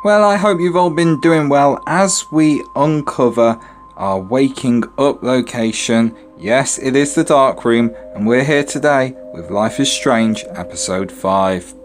Well, I hope you've all been doing well as we uncover our waking up location. Yes, it is the Dark Room, and we're here today with Life is Strange episode 5.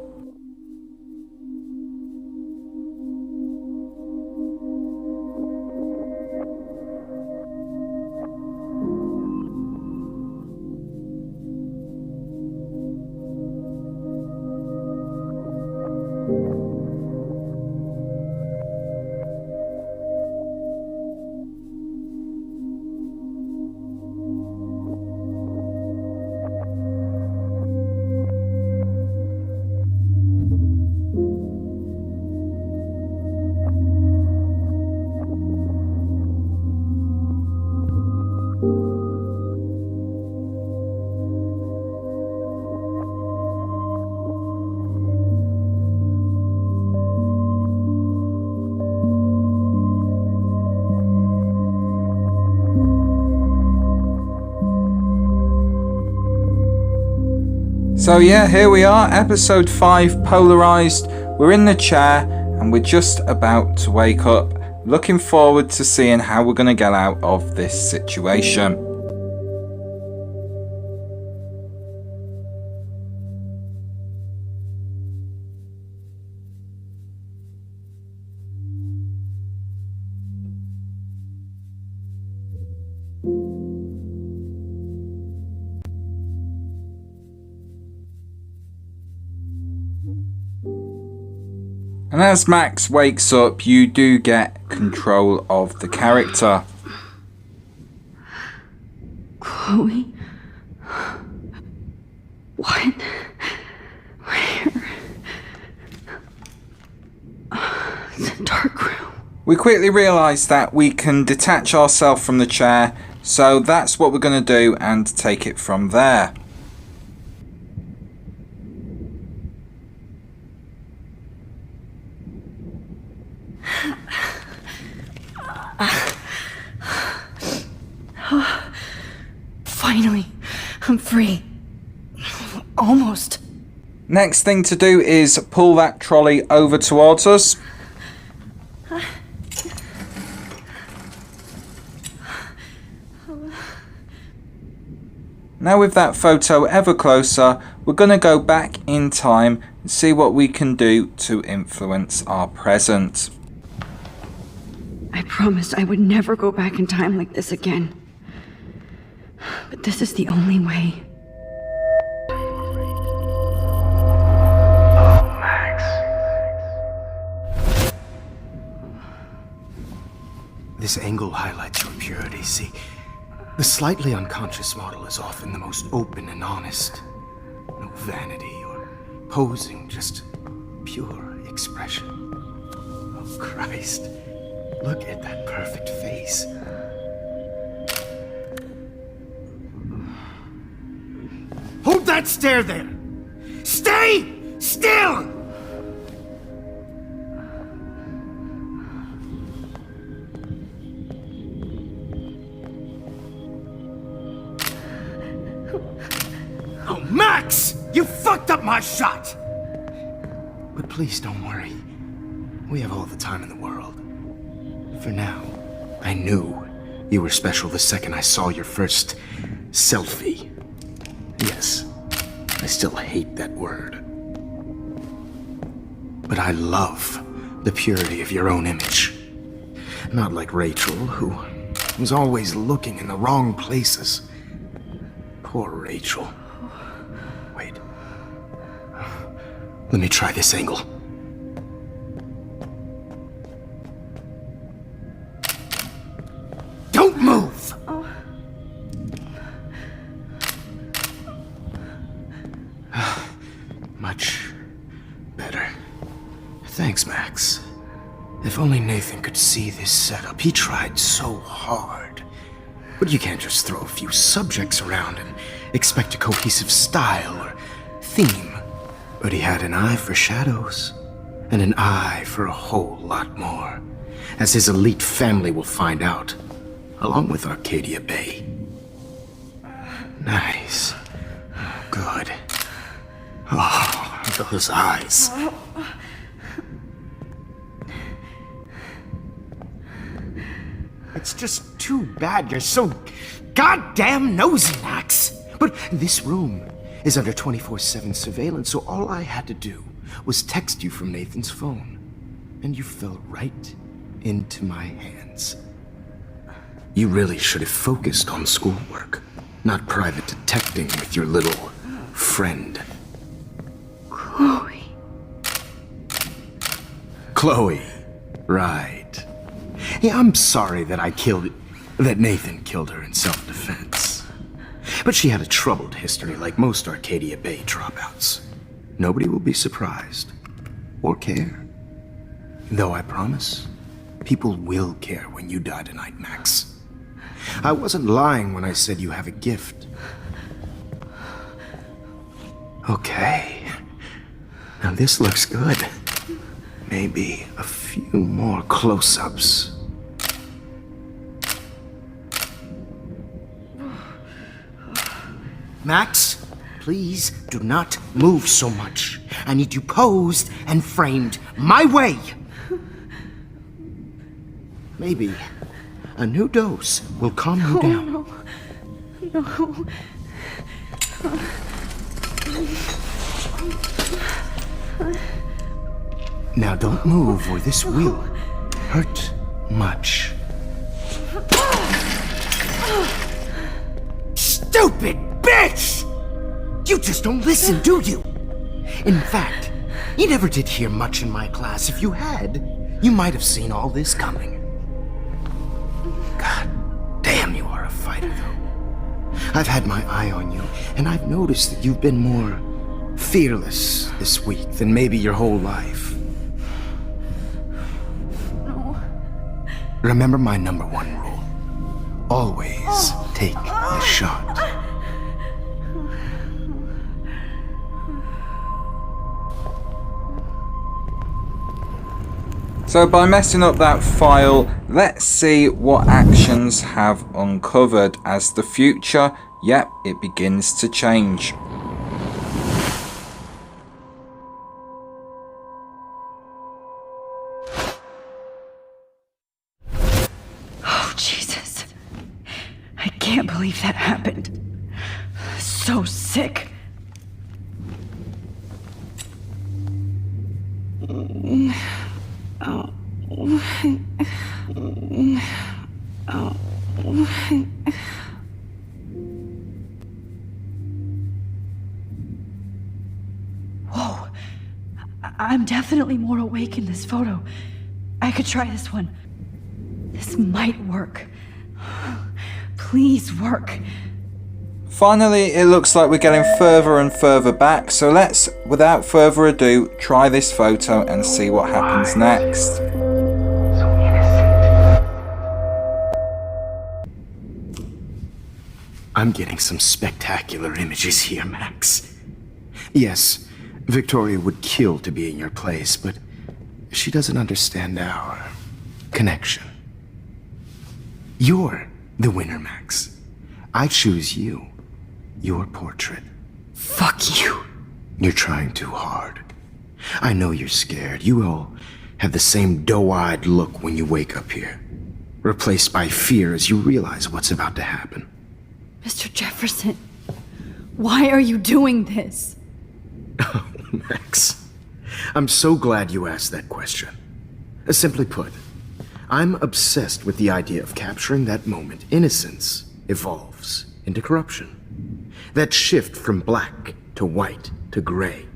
So yeah, here we are, episode 5, Polarized. We're in the chair and we're just about to wake up. Looking forward to seeing how we're going to get out of this situation. And as Max wakes up, you do get control of the character. Chloe? What? Where? The dark room. We quickly realise that we can detach ourselves from the chair, so that's what we're going to do and take it from there. Finally, I'm free. Almost. Next thing to do is pull that trolley over towards us. Now with that photo ever closer, we're going to go back in time and see what we can do to influence our present. I promised I would never go back in time like this again. But this is the only way. Max. This angle highlights your purity. See, the slightly unconscious model is often the most open and honest. No vanity or posing, just pure expression. Oh, Christ. Look at that perfect face. Hold that stare there! Stay still! Oh, Max! You fucked up my shot! But please don't worry. We have all the time in the world. For now, I knew you were special the second I saw your first selfie. Yes, I still hate that word. But I love the purity of your own image. Not like Rachel, who was always looking in the wrong places. Poor Rachel. Wait. Let me try this angle. Don't move! Much better. Thanks, Max. If only Nathan could see this setup. He tried so hard. But you can't just throw a few subjects around and expect a cohesive style or theme. But he had an eye for shadows, and an eye for a whole lot more, as his elite family will find out, along with Arcadia Bay. Nice. Good. Oh, those eyes. It's just too bad you're so goddamn nosy, Max. But this room is under 24/7 surveillance, so all I had to do was text you from Nathan's phone. And you fell right into my hands. You really should have focused on schoolwork, not private detecting with your little friend. Chloe. Chloe. Right. Yeah, I'm sorry that Nathan killed her in self-defense. But she had a troubled history like most Arcadia Bay dropouts. Nobody will be surprised. Or care. Though I promise, people will care when you die tonight, Max. I wasn't lying when I said you have a gift. Okay. Now this looks good. Maybe a few more close-ups. Max, please do not move so much. I need you posed and framed my way. Maybe a new dose will calm you down. No. Now don't move or this will hurt much. Stupid bitch! You just don't listen, do you? In fact, you never did hear much in my class. If you had, you might have seen all this coming. God damn, you are a fighter, though. I've had my eye on you, and I've noticed that you've been more fearless this week than maybe your whole life. No. Remember my number one rule. Always take the shot. So by messing up that file, let's see what actions have uncovered as the future, yep, it begins to change. Oh, Jesus. I can't believe that happened. So sick. Whoa. I'm definitely more awake in this photo. I could try this one. This might work. Please work. Finally, it looks like we're getting further and further back, so let's, without further ado, try this photo and see what happens next. I'm getting some spectacular images here, Max. Yes, Victoria would kill to be in your place, but she doesn't understand our connection. You're the winner, Max. I choose you. Your portrait. Fuck you. You're trying too hard. I know you're scared. You all have the same doe-eyed look when you wake up here, replaced by fear as you realize what's about to happen. Mr. Jefferson, why are you doing this? Oh, Max. I'm so glad you asked that question. Simply put, I'm obsessed with the idea of capturing that moment innocence evolves into corruption. That shift from black to white to gray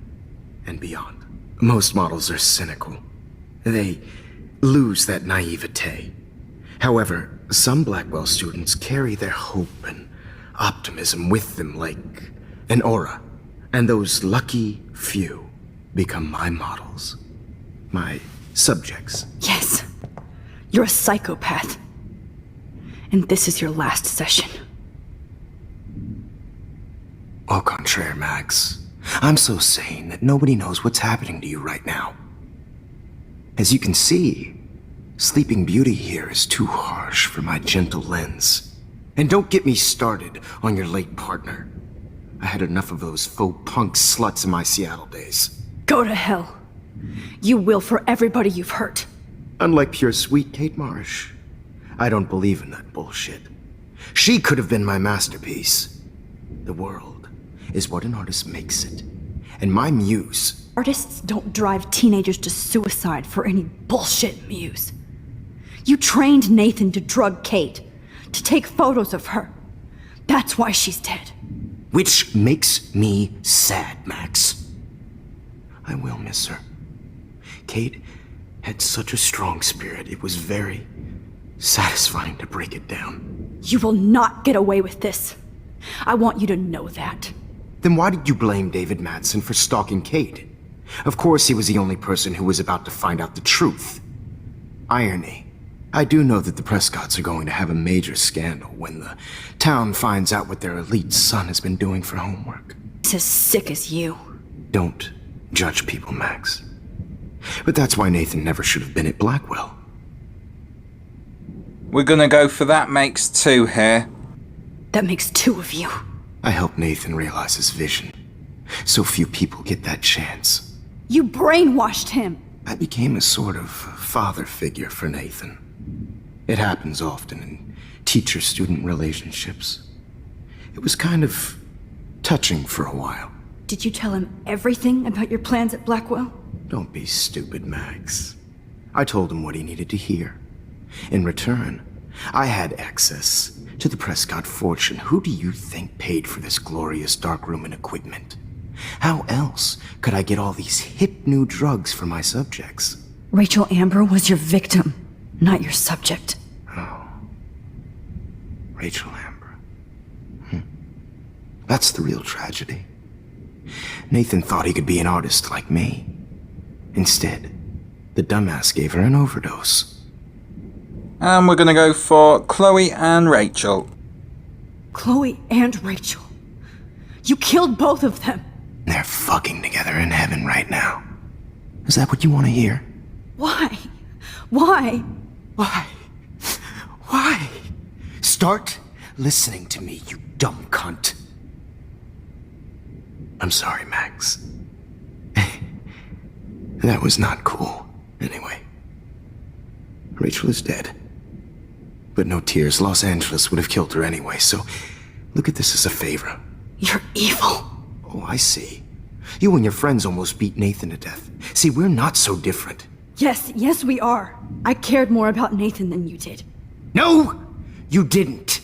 and beyond. Most models are cynical. They lose that naivete. However, some Blackwell students carry their hope and optimism with them like an aura. And those lucky few become my models. My subjects. Yes, you're a psychopath. And this is your last session. Au contraire, Max. I'm so sane that nobody knows what's happening to you right now. As you can see, Sleeping Beauty here is too harsh for my gentle lens. And don't get me started on your late partner. I had enough of those faux punk sluts in my Seattle days. Go to hell. You will for everybody you've hurt. Unlike pure sweet Kate Marsh, I don't believe in that bullshit. She could have been my masterpiece. The world is what an artist makes it. And my muse... Artists don't drive teenagers to suicide for any bullshit muse. You trained Nathan to drug Kate, to take photos of her. That's why she's dead. Which makes me sad, Max. I will miss her. Kate had such a strong spirit, it was very satisfying to break it down. You will not get away with this. I want you to know that. Then why did you blame David Madsen for stalking Kate? Of course he was the only person who was about to find out the truth. Irony. I do know that the Prescotts are going to have a major scandal when the town finds out what their elite son has been doing for homework. He's as sick as you. Don't judge people, Max. But that's why Nathan never should have been at Blackwell. We're gonna go for that makes 2 here. That makes 2 of you. I helped Nathan realize his vision. So few people get that chance. You brainwashed him. I became a sort of father figure for Nathan. It happens often in teacher-student relationships. It was kind of touching for a while. Did you tell him everything about your plans at Blackwell? Don't be stupid, Max. I told him what he needed to hear. In return, I had access to the Prescott fortune. Who do you think paid for this glorious darkroom and equipment? How else could I get all these hip new drugs for my subjects? Rachel Amber was your victim, not your subject. Oh. Rachel Amber. That's the real tragedy. Nathan thought he could be an artist like me. Instead, the dumbass gave her an overdose. And we're gonna go for Chloe and Rachel. Chloe and Rachel. You killed both of them. They're fucking together in heaven right now. Is that what you want to hear? Why? Why? Why? Why? Start listening to me, you dumb cunt. I'm sorry, Max. That was not cool. Anyway. Rachel is dead. But no tears. Los Angeles would have killed her anyway, so look at this as a favor. You're evil. Oh, I see. You and your friends almost beat Nathan to death. See, we're not so different. Yes, we are. I cared more about Nathan than you did. No, you didn't.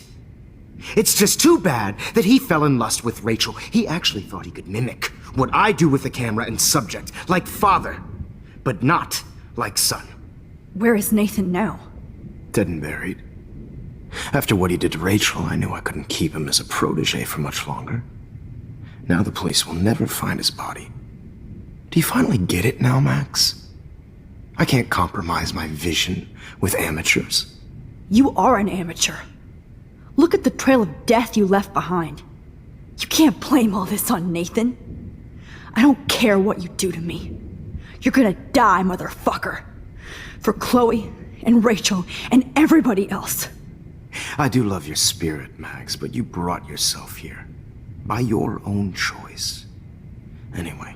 It's just too bad that he fell in lust with Rachel. He actually thought he could mimic what I do with the camera and subject, like father, but not like son. Where is Nathan now? Dead and buried. After what he did to Rachel, I knew I couldn't keep him as a protege for much longer. Now the police will never find his body. Do you finally get it now, Max? I can't compromise my vision with amateurs. You are an amateur. Look at the trail of death you left behind. You can't blame all this on Nathan. I don't care what you do to me. You're gonna die, motherfucker. For Chloe and Rachel and everybody else. I do love your spirit, Max, but you brought yourself here. By your own choice. Anyway,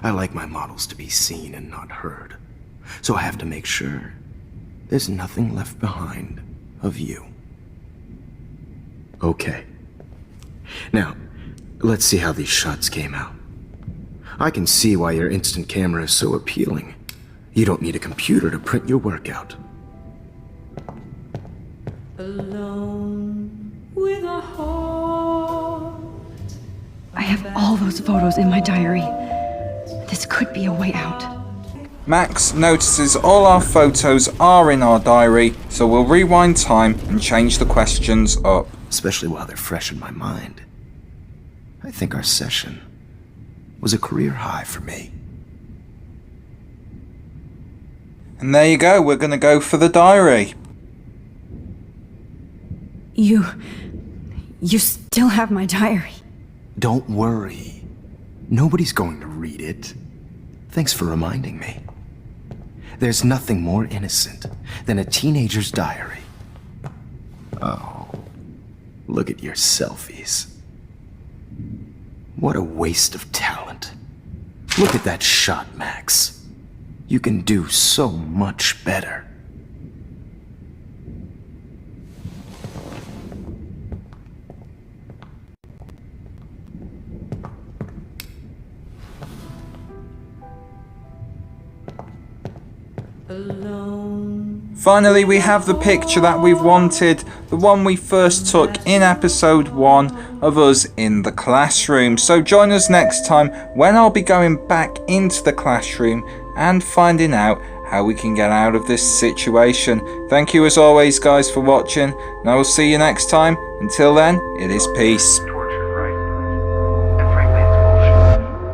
I like my models to be seen and not heard. So I have to make sure there's nothing left behind of you. Okay. Now, let's see how these shots came out. I can see why your instant camera is so appealing. You don't need a computer to print your work out. Alone with a heart. I have all those photos in my diary. This could be a way out. Max notices all our photos are in our diary, so we'll rewind time and change the questions up. Especially while they're fresh in my mind. I think our session was a career high for me. And there you go, we're gonna go for the diary. You still have my diary. Don't worry. Nobody's going to read it. Thanks for reminding me. There's nothing more innocent than a teenager's diary. Oh, look at your selfies. What a waste of talent. Look at that shot, Max. You can do so much better. Finally, we have the picture that we've wanted, the one we first took in episode 1 of us in the classroom. So join us next time when I'll be going back into the classroom and finding out how we can get out of this situation. Thank you as always, guys, for watching, and I will see you next time. Until then, it is peace.